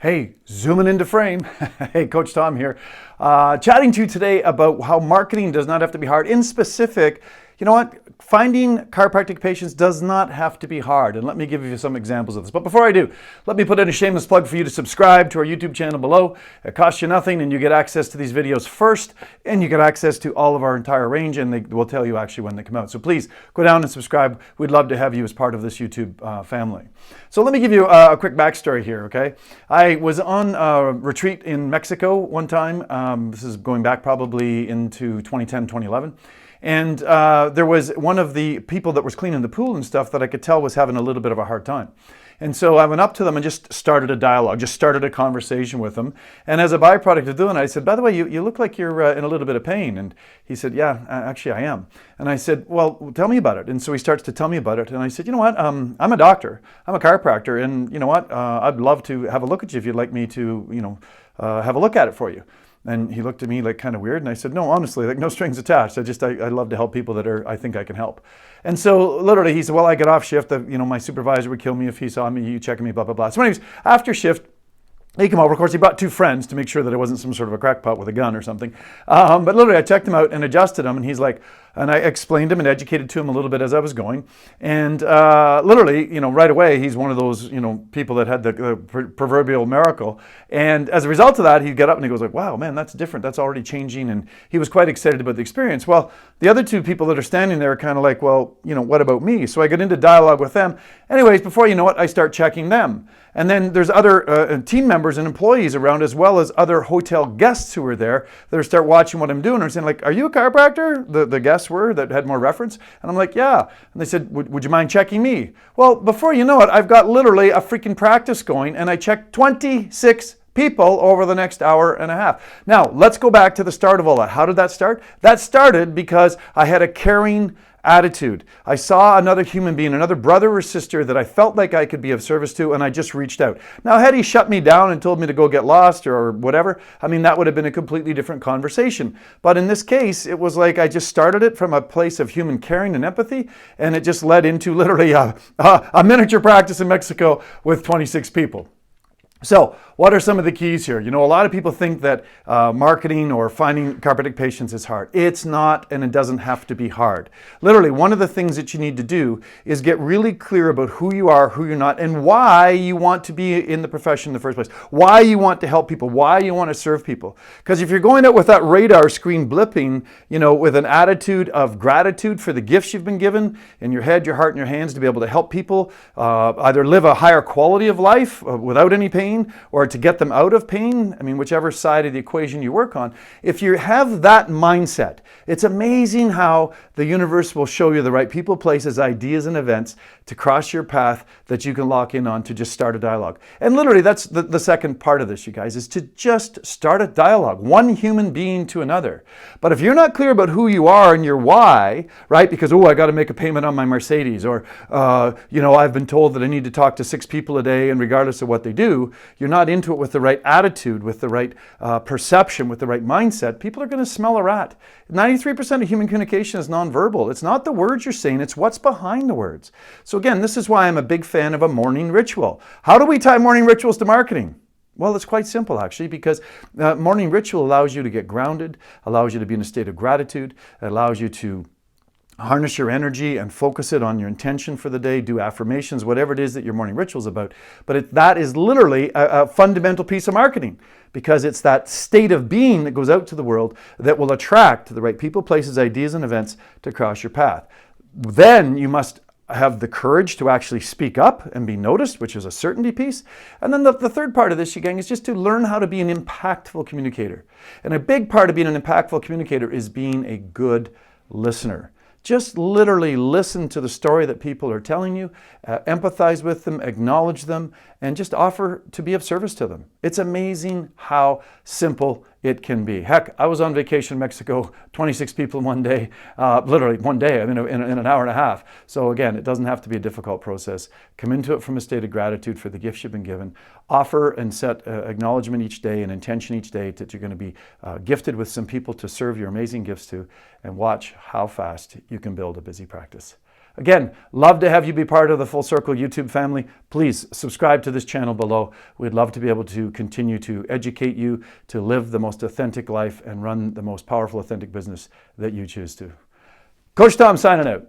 Hey, zooming into frame. Hey, Coach Tom here. Chatting to you today about how marketing does not have to be hard. In specific, you know what? Finding chiropractic patients does not have to be hard. And let me give you some examples of this. But before I do, let me put in a shameless plug for you to subscribe to our YouTube channel below. It costs you nothing and you get access to these videos first, and you get access to all of our entire range, and they will tell you actually when they come out. So please go down and subscribe. We'd love to have you as part of this YouTube family. So let me give you a quick backstory here, okay? I was on a retreat in Mexico one time. This is going back probably into 2010, 2011. And there was one of the people that was cleaning the pool and stuff that I could tell was having a little bit of a hard time. And so I went up to them and just started a dialogue, just started a conversation with them. And as a byproduct of doing it, I said, by the way, you look like you're in a little bit of pain. And he said, yeah, actually I am. And I said, well, tell me about it. And so he starts to tell me about it. And I said, you know what, I'm a doctor, I'm a chiropractor. And you know what, I'd love to have a look at you if you'd like me to, have a look at it for you. And he looked at me like kind of weird, and I said, no, honestly, like no strings attached. I love to help people that I think I can help. And so literally he said, well, I get off shift, my supervisor would kill me if he saw me, you checking me, blah, blah, blah. So anyways, after shift, he came over. Of course, he brought two friends to make sure that it wasn't some sort of a crackpot with a gun or something. But literally, I checked him out and adjusted him, and he's like, and I explained him and educated to him a little bit as I was going. And literally, right away, he's one of those, people that had the proverbial miracle. And as a result of that, he'd get up and he goes like, wow, man, that's different. That's already changing. And he was quite excited about the experience. Well, the other two people that are standing there are kind of like, well, what about me? So I get into dialogue with them. Anyways, before you know it, I start checking them. And then there's other team members and employees around, as well as other hotel guests who were there that start watching what I'm doing. They're saying like, are you a chiropractor? The guests were that had more reference. And I'm like, yeah. And they said, would you mind checking me? Well, before you know it, I've got literally a freaking practice going, and I checked 26 people over the next hour and a half. Now, let's go back to the start of all that. How did that start? That started because I had a caring attitude. I saw another human being, another brother or sister that I felt like I could be of service to, and I just reached out. Now, had he shut me down and told me to go get lost or whatever, that would have been a completely different conversation. But in this case, it was like I just started it from a place of human caring and empathy, and it just led into literally a miniature practice in Mexico with 26 people. So what are some of the keys here? A lot of people think that marketing or finding chiropractic patients is hard. It's not, and it doesn't have to be hard. Literally, one of the things that you need to do is get really clear about who you are, who you're not, and why you want to be in the profession in the first place. Why you want to help people, why you want to serve people. Because if you're going out with that radar screen blipping, with an attitude of gratitude for the gifts you've been given in your head, your heart, and your hands to be able to help people either live a higher quality of life without any pain, or to get them out of pain, whichever side of the equation you work on. If you have that mindset, it's amazing how the universe will show you the right people, places, ideas, and events to cross your path that you can lock in on to just start a dialogue. And literally, that's the second part of this, you guys, is to just start a dialogue, one human being to another. But if you're not clear about who you are and your why, right, because, I got to make a payment on my Mercedes, or, I've been told that I need to talk to 6 people a day, and regardless of what they do, you're not into it with the right attitude, with the right perception, with the right mindset, people are going to smell a rat. 93% of human communication is nonverbal. It's not the words you're saying, it's what's behind the words. So again, this is why I'm a big fan of a morning ritual. How do we tie morning rituals to marketing? Well, it's quite simple actually, because morning ritual allows you to get grounded, allows you to be in a state of gratitude, it allows you to harness your energy and focus it on your intention for the day, do affirmations, whatever it is that your morning ritual is about. But that is literally a fundamental piece of marketing, because it's that state of being that goes out to the world that will attract the right people, places, ideas, and events to cross your path. Then you must have the courage to actually speak up and be noticed, which is a certainty piece. And then the third part of this, you gang, is just to learn how to be an impactful communicator. And a big part of being an impactful communicator is being a good listener. Just literally listen to the story that people are telling you, empathize with them, acknowledge them, and just offer to be of service to them. It's amazing how simple it can be. Heck, I was on vacation in Mexico, 26 people in one day, literally one day, in an hour and a half. So again, it doesn't have to be a difficult process. Come into it from a state of gratitude for the gifts you've been given. Offer and set acknowledgement each day and intention each day that you're going to be gifted with some people to serve your amazing gifts to, and watch how fast you can build a busy practice. Again, love to have you be part of the Full Circle YouTube family. Please subscribe to this channel below. We'd love to be able to continue to educate you to live the most authentic life and run the most powerful, authentic business that you choose to. Coach Tom signing out.